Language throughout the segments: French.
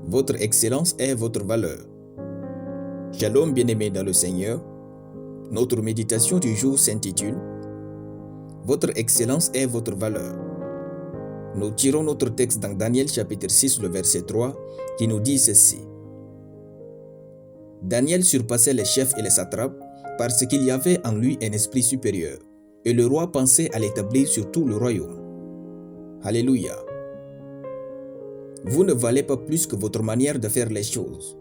Votre excellence est votre valeur. Shalom bien-aimés dans le Seigneur. Notre méditation du jour s'intitule « Votre excellence est votre valeur ». Nous tirons notre texte dans Daniel chapitre 6, le verset 3, qui nous dit ceci. Daniel surpassait les chefs et les satrapes parce qu'il y avait en lui un esprit supérieur, et le roi pensait à l'établir sur tout le royaume. Alléluia. Vous ne valez pas plus que votre manière de faire les choses.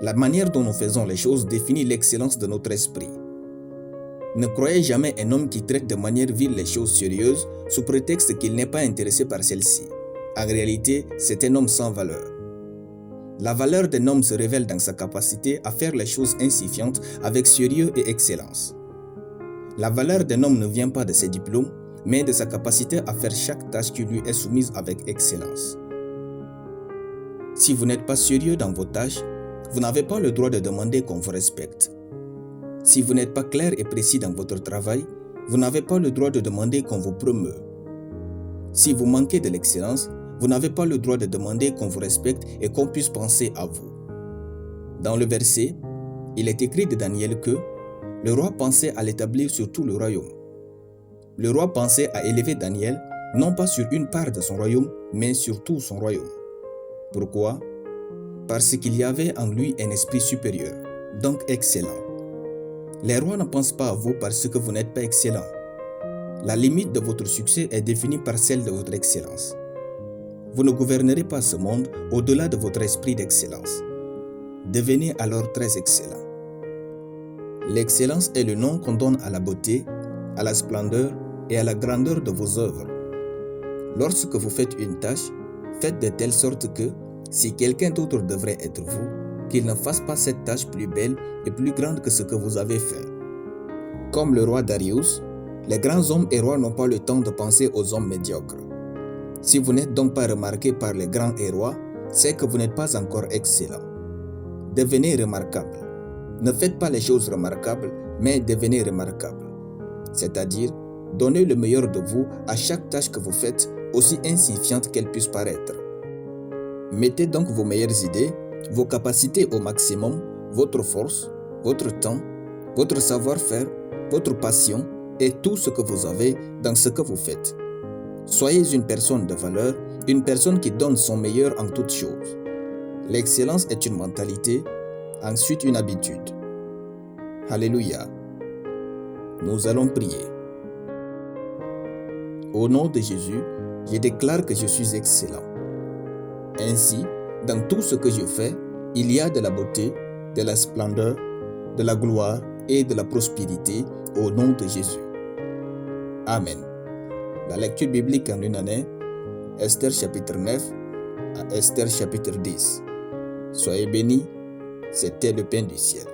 La manière dont nous faisons les choses définit l'excellence de notre esprit. Ne croyez jamais un homme qui traite de manière vile les choses sérieuses sous prétexte qu'il n'est pas intéressé par celles-ci. En réalité, c'est un homme sans valeur. La valeur d'un homme se révèle dans sa capacité à faire les choses insignifiantes avec sérieux et excellence. La valeur d'un homme ne vient pas de ses diplômes, mais de sa capacité à faire chaque tâche qui lui est soumise avec excellence. Si vous n'êtes pas sérieux dans vos tâches, vous n'avez pas le droit de demander qu'on vous respecte. Si vous n'êtes pas clair et précis dans votre travail, vous n'avez pas le droit de demander qu'on vous promeut. Si vous manquez de l'excellence, vous n'avez pas le droit de demander qu'on vous respecte et qu'on puisse penser à vous. Dans le verset, il est écrit de Daniel que le roi pensait à l'établir sur tout le royaume. Le roi pensait à élever Daniel non pas sur une part de son royaume, mais sur tout son royaume. Pourquoi? Parce qu'il y avait en lui un esprit supérieur, donc excellent. Les rois ne pensent pas à vous parce que vous n'êtes pas excellent. La limite de votre succès est définie par celle de votre excellence. Vous ne gouvernerez pas ce monde au-delà de votre esprit d'excellence. Devenez alors très excellent. L'excellence est le nom qu'on donne à la beauté, à la splendeur et à la grandeur de vos œuvres. Lorsque vous faites une tâche, faites de telle sorte que, si quelqu'un d'autre devrait être vous, qu'il ne fasse pas cette tâche plus belle et plus grande que ce que vous avez fait. Comme le roi Darius, les grands hommes et rois n'ont pas le temps de penser aux hommes médiocres. Si vous n'êtes donc pas remarqué par les grands et rois, c'est que vous n'êtes pas encore excellent. Devenez remarquable. Ne faites pas les choses remarquables, mais devenez remarquable. C'est-à-dire, donnez le meilleur de vous à chaque tâche que vous faites, aussi insignifiante qu'elle puisse paraître. Mettez donc vos meilleures idées, vos capacités au maximum, votre force, votre temps, votre savoir-faire, votre passion et tout ce que vous avez dans ce que vous faites. Soyez une personne de valeur, une personne qui donne son meilleur en toutes choses. L'excellence est une mentalité, ensuite une habitude. Alléluia. Nous allons prier. Au nom de Jésus, je déclare que je suis excellent. Ainsi, dans tout ce que je fais, il y a de la beauté, de la splendeur, de la gloire et de la prospérité au nom de Jésus. Amen. La lecture biblique en une année, Esther chapitre 9 à Esther chapitre 10. Soyez bénis, c'était le pain du ciel.